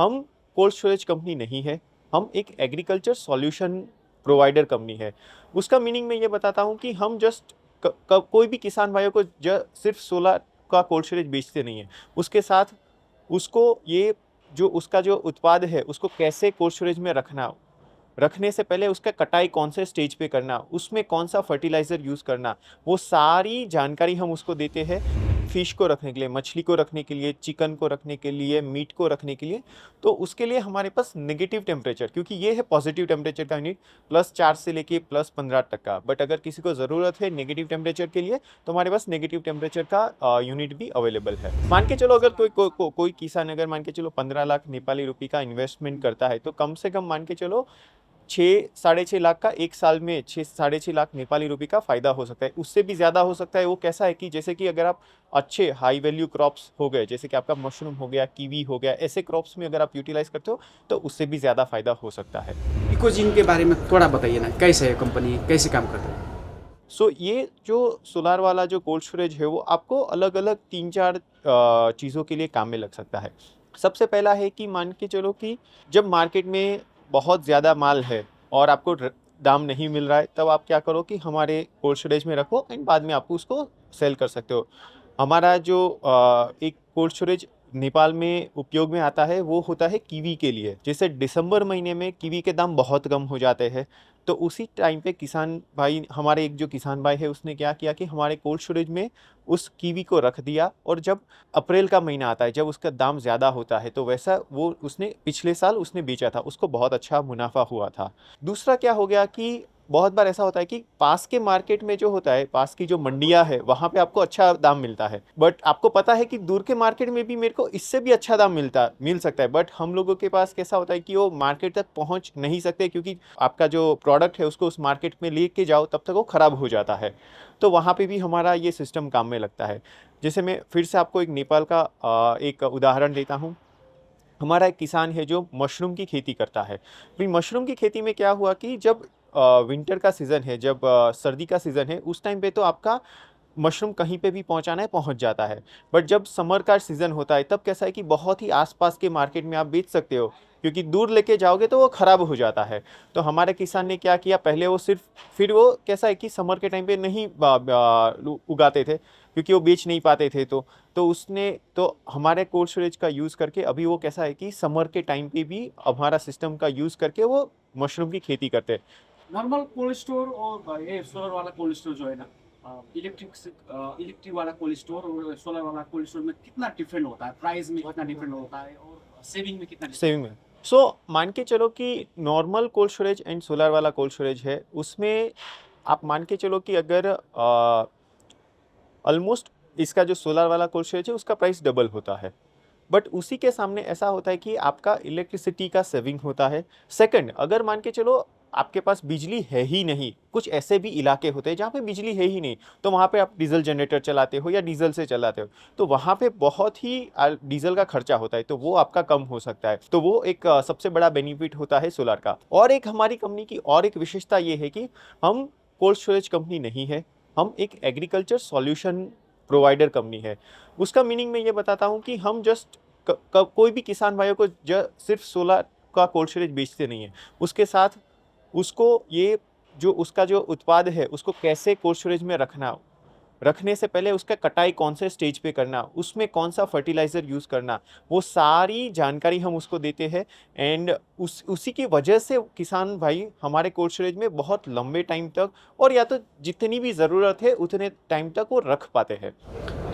हम cold storage company नहीं है, हम एक एग्रीकल्चर सॉल्यूशन प्रोवाइडर कंपनी है। उसका मीनिंग मैं ये बताता हूँ कि हम जस्ट कोई भी किसान भाइयों को सिर्फ सोलर का कोल्ड स्टोरेज बेचते नहीं है, उसके साथ उसको ये जो उसका जो उत्पाद है उसको कैसे कोल्ड स्टोरेज में रखना, रखने से पहले उसका कटाई कौन से स्टेज पे करना, उसमें कौन सा फर्टिलाइज़र यूज़ करना, वो सारी जानकारी हम उसको देते हैं। फ़िश को रखने के लिए, मछली को रखने के लिए, चिकन को रखने के लिए, मीट को रखने के लिए। तो उसके लिए हमारे पास नेगेटिव टेम्परेचर, क्योंकि ये है पॉजिटिव टेम्परेचर का यूनिट, +4 से लेके +15 तक का। बट अगर किसी को ज़रूरत है नेगेटिव टेम्परेचर के लिए, तो हमारे पास नेगेटिव टेम्परेचर का यूनिट भी अवेलेबल है। मान के चलो, अगर कोई किसान अगर मान के चलो 15 लाख नेपाली रुपये का इन्वेस्टमेंट करता है, तो कम से कम मान के चलो 6 साढ़े 6 लाख का एक साल में 6 साढ़े 6 लाख नेपाली रुपए का फ़ायदा हो सकता है। उससे भी ज़्यादा हो सकता है। वो कैसा है कि जैसे कि अगर आप अच्छे हाई वैल्यू क्रॉप्स हो गए, जैसे कि आपका मशरूम हो गया, कीवी हो गया, ऐसे क्रॉप्स में अगर आप यूटिलाइज़ करते हो, तो उससे भी ज़्यादा फ़ायदा हो सकता है। इकोजिन के बारे में थोड़ा बताइए ना, कैसे है कंपनी, कैसे काम करता है? ये जो सोलार वाला जो कोल्ड स्टोरेज है, वो आपको अलग-अलग 3-4 चीज़ों के लिए काम में लग सकता है। सबसे पहला है कि मान के चलो कि जब मार्केट में बहुत ज़्यादा माल है और आपको दाम नहीं मिल रहा है, तब आप क्या करो कि हमारे कोल्ड स्टोरेज में रखो एंड बाद में आप उसको सेल कर सकते हो। हमारा जो एक कोल्ड स्टोरेज नेपाल में उपयोग में आता है, वो होता है कीवी के लिए। जैसे दिसंबर महीने में कीवी के दाम बहुत कम हो जाते हैं, तो उसी टाइम पे किसान भाई, हमारे एक जो किसान भाई है, उसने क्या किया कि हमारे कोल्ड स्टोरेज में उस कीवी को रख दिया। और जब अप्रैल का महीना आता है, जब उसका दाम ज़्यादा होता है, तो वैसा वो उसने पिछले साल उसने बेचा था, उसको बहुत अच्छा मुनाफा हुआ था। दूसरा क्या हो गया कि बहुत बार ऐसा होता है कि पास के मार्केट में जो होता है, पास की जो मंडियाँ है, वहाँ पे आपको अच्छा दाम मिलता है, बट आपको पता है कि दूर के मार्केट में भी मेरे को इससे भी अच्छा दाम मिल सकता है। बट हम लोगों के पास कैसा होता है कि वो मार्केट तक पहुँच नहीं सकते, क्योंकि आपका जो प्रोडक्ट है उसको उस मार्केट में लेके जाओ तब तक वो ख़राब हो जाता है। तो वहाँ पे भी हमारा ये सिस्टम काम में लगता है। जैसे मैं फिर से आपको एक नेपाल का एक उदाहरण देता हूँ। हमारा एक किसान है जो मशरूम की खेती करता है। फिर मशरूम की खेती में क्या हुआ कि जब विंटर का सीज़न है, जब सर्दी का सीज़न है, उस टाइम पे तो आपका मशरूम कहीं पे भी पहुँचाना है, पहुँच जाता है। बट जब समर का सीज़न होता है, तब कैसा है कि बहुत ही आस-पास के मार्केट में आप बेच सकते हो, क्योंकि दूर लेके जाओगे तो वो ख़राब हो जाता है। तो हमारे किसान ने क्या किया, पहले वो सिर्फ़, फिर वो कैसा है कि समर के टाइम पे नहीं उगाते थे, क्योंकि वो बेच नहीं पाते थे। तो उसने तो हमारे कोल्ड स्टोरेज का यूज़ करके अभी वो कैसा है कि समर के टाइम पे भी हमारा सिस्टम का यूज़ करके वो मशरूम की खेती करते हैं। नॉर्मल कोल्ड स्टोर और ये सोलर वाला कोल्ड स्टोर जो है ना, इलेक्ट्रिक वाला कोल्ड स्टोर और सोलर वाला कोल्ड स्टोर में कितना डिफरेंट होता है? प्राइस में कितना डिफरेंट होता है और सेविंग में कितना डिफरेंट? सेविंग में मान के चलो कि normal cold storage and solar वाला कोल्ड स्टोरेज है, उसमें आप मान के चलो कि अगर ऑलमोस्ट इसका जो सोलर वाला कोल्ड स्टोरेज है उसका प्राइस डबल होता है। बट उसी के सामने ऐसा होता है कि आपका इलेक्ट्रिसिटी का सेविंग होता है। सेकंड, अगर मान के चलो आपके पास बिजली है ही नहीं, कुछ ऐसे भी इलाके होते हैं जहाँ पे बिजली है ही नहीं, तो वहाँ पे आप डीजल जनरेटर चलाते हो या डीजल से चलाते हो, तो वहाँ पे बहुत ही डीजल का खर्चा होता है, तो वो आपका कम हो सकता है। तो वो एक सबसे बड़ा बेनिफिट होता है सोलर का। और एक हमारी कंपनी की और एक विशेषता ये है कि हम कोल्ड स्टोरेज कंपनी नहीं है, हम एक एग्रीकल्चर सॉल्यूशन प्रोवाइडर कंपनी है। उसका मीनिंग मैं ये बताता हूँ कि हम जस्ट कोई भी किसान भाइयों को सिर्फ सोलर का कोल्ड स्टोरेज बेचते नहीं है, उसके साथ उसको ये जो उसका जो उत्पाद है उसको कैसे कोल्ड स्टोरेज में रखना, रखने से पहले उसका कटाई कौन से स्टेज पे करना, उसमें कौन सा फर्टिलाइज़र यूज़ करना, वो सारी जानकारी हम उसको देते हैं। एंड उसी की वजह से किसान भाई हमारे कोल्ड स्टोरेज में बहुत लंबे टाइम तक, और या तो जितनी भी ज़रूरत है उतने टाइम तक वो रख पाते हैं।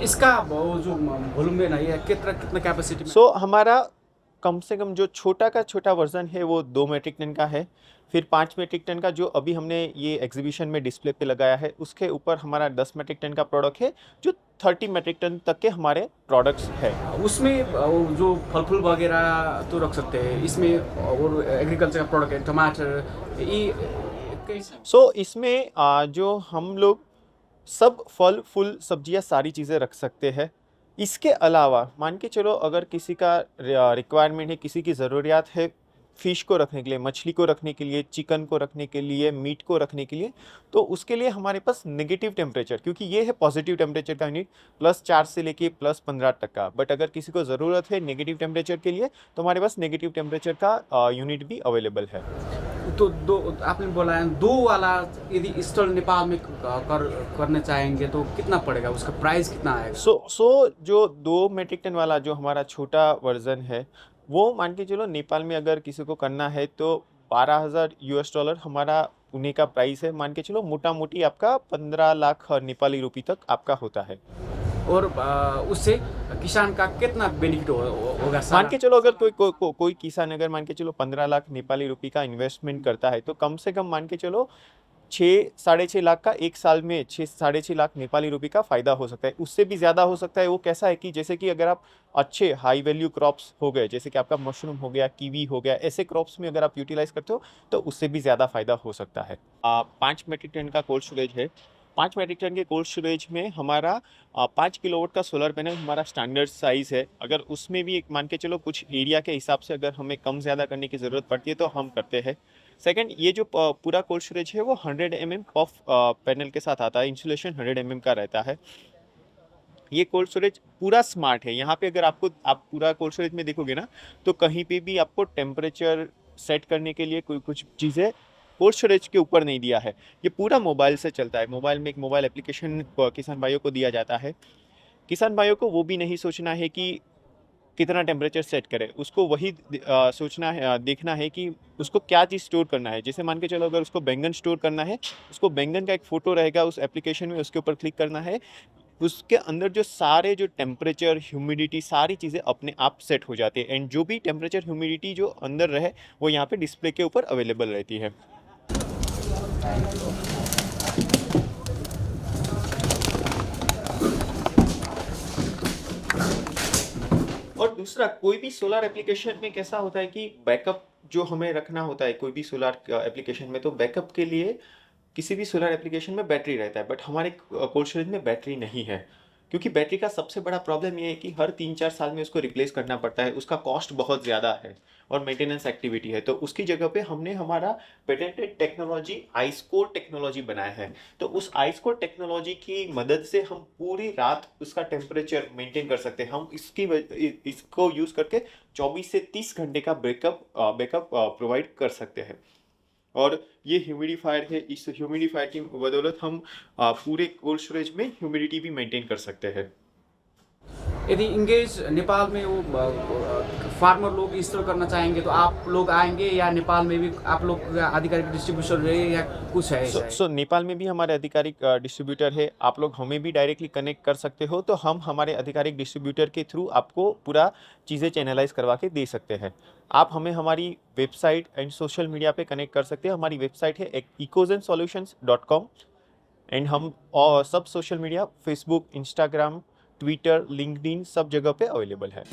इसका वो जो वॉल्यूम है ना, ये कितना कितना कैपेसिटी में? हमारा कम से कम जो छोटा का छोटा वर्ज़न है वो 2 मेट्रिक टन का है। फिर 5 मेट्रिक टन का जो अभी हमने ये एग्ज़िबिशन में डिस्प्ले पे लगाया है, उसके ऊपर हमारा 10 मेट्रिक टन का प्रोडक्ट है, जो 30 मेट्रिक टन तक के हमारे प्रोडक्ट्स हैं। उसमें वो जो फल-फूल वगैरह तो रख सकते हैं। इसमें और एग्रीकल्चर का प्रोडक्ट है, टमाटर, ये कैसा? इसमें जो हम लोग सब फल, फूल, सब्जियाँ सारी चीज़ें रख सकते हैं। इसके अलावा मान के चलो अगर किसी का रिक्वायरमेंट है, किसी की ज़रूरियात है फ़िश को रखने के लिए, मछली को रखने के लिए, चिकन को रखने के लिए, मीट को रखने के लिए, तो उसके लिए हमारे पास नेगेटिव टेम्परेचर, क्योंकि ये है पॉजिटिव टेम्परेचर का यूनिट +4 से लेके +15 तक का। बट अगर किसी को ज़रूरत है नेगेटिव टेम्परेचर के लिए, तो हमारे पास नेगेटिव टेम्परेचर का यूनिट भी अवेलेबल है। तो दो आपने बोला है 2 वाला यदि इंस्टॉल नेपाल में करने चाहेंगे तो कितना पड़ेगा, उसका प्राइस कितना आएगा? सो जो 2 मेट्रिक टन वाला जो हमारा छोटा वर्ज़न है, वो मान के चलो नेपाल में अगर किसी को करना है तो $12,000 हमारा पुणे का प्राइस है। मान के चलो मोटा-मोटी आपका 15 लाख नेपाली रुपए तक आपका होता है। और उससे किसान का कितना बेनिफिट होगा मान सारा? के चलो अगर कोई किसान अगर मान के चलो 15 लाख नेपाली रुपए का इन्वेस्टमेंट करता है, तो कम से कम मान के चलो 6 साढ़े 6 लाख का एक साल में 6 साढ़े 6 लाख नेपाली रुपए का फ़ायदा हो सकता है। उससे भी ज़्यादा हो सकता है। वो कैसा है कि जैसे कि अगर आप अच्छे हाई वैल्यू क्रॉप्स हो गए, जैसे कि आपका मशरूम हो गया, कीवी हो गया, ऐसे क्रॉप्स में अगर आप यूटिलाइज़ करते हो, तो उससे भी ज़्यादा फ़ायदा हो सकता है। 5 मेट्रिक टन का कोल्ड स्टोरेज है। 5 मेट्रिक टन के कोल्ड स्टोरेज में हमारा 5 किलोवाट का सोलर पैनल हमारा स्टैंडर्ड साइज़ है। अगर उसमें भी एक मान के चलो कुछ एरिया के हिसाब से अगर हमें कम ज़्यादा करने की ज़रूरत पड़ती है, तो हम करते हैं। सेकंड, ये जो पूरा कोल्ड स्टोरेज है वो 100 पफ पैनल के साथ आता है। इंसुलेशन 100 का रहता है। ये कोल्ड स्टोरेज पूरा स्मार्ट है। यहाँ पे अगर आप पूरा कोल्ड स्टोरेज में देखोगे ना, तो कहीं पे भी आपको टेम्परेचर सेट करने के लिए कोई कुछ चीज़ें कोल्ड स्टोरेज के ऊपर नहीं दिया है। ये पूरा मोबाइल से चलता है। मोबाइल में एक मोबाइल एप्लीकेशन किसान भाइयों को दिया जाता है। किसान भाइयों को वो भी नहीं सोचना है कि कितना टेम्परेचर सेट करें, उसको वही सोचना है, देखना है कि उसको क्या चीज़ स्टोर करना है। जैसे मान के चलो अगर उसको बैंगन स्टोर करना है, उसको बैंगन का एक फ़ोटो रहेगा उस एप्लीकेशन में, उसके ऊपर क्लिक करना है। उसके अंदर जो सारे जो टेम्परेचर, ह्यूमिडिटी सारी चीज़ें अपने आप सेट हो जाती है, एंड जो भी टेम्परेचर, ह्यूमिडिटी जो अंदर रहे, वो यहाँ पे डिस्प्ले के ऊपर अवेलेबल रहती है। और दूसरा, कोई भी सोलर एप्लीकेशन में कैसा होता है कि बैकअप जो हमें रखना होता है कोई भी सोलर एप्लीकेशन में, तो बैकअप के लिए किसी भी सोलर एप्लीकेशन में बैटरी रहता है। बट हमारे कोल्ड स्टोरेज में बैटरी नहीं है, क्योंकि बैटरी का सबसे बड़ा प्रॉब्लम ये है कि हर 3-4 साल में उसको रिप्लेस करना पड़ता है। उसका कॉस्ट बहुत ज़्यादा है और मेंटेनेंस एक्टिविटी है। तो उसकी जगह पे हमने हमारा पेटेंटेड टेक्नोलॉजी आइसकोर टेक्नोलॉजी बनाया है। तो उस आइसकोर टेक्नोलॉजी की मदद से हम पूरी रात उसका टेम्परेचर मेंटेन कर सकते हैं। हम इसको यूज़ करके 24 से 30 घंटे का बैकअप प्रोवाइड कर सकते हैं। और ये ह्यूमिडिफायर है। इस ह्यूमिडिफायर की बदौलत हम पूरे कोल्ड स्टोरेज में ह्यूमिडिटी भी मेंटेन कर सकते हैं। यदि इंगेज नेपाल में वो फार्मर लोग इंस्टॉल करना चाहेंगे तो आप लोग आएंगे, या नेपाल में भी आप लोग का आधिकारिक डिस्ट्रीब्यूटर है या कुछ है ऐसा है? सो नेपाल में भी हमारे आधिकारिक डिस्ट्रीब्यूटर है। आप लोग हमें भी डायरेक्टली कनेक्ट कर सकते हो, तो हम हमारे आधिकारिक डिस्ट्रीब्यूटर के थ्रू आपको पूरा चीज़ें चैनलाइज करवा के दे सकते हैं। आप हमें हमारी वेबसाइट एंड सोशल मीडिया पे कनेक्ट कर सकते हैं। हमारी वेबसाइट है ecosensolutions.com, एंड हम और सब social media Facebook, Instagram, Twitter, LinkedIn सब जगह पे अवेलेबल है।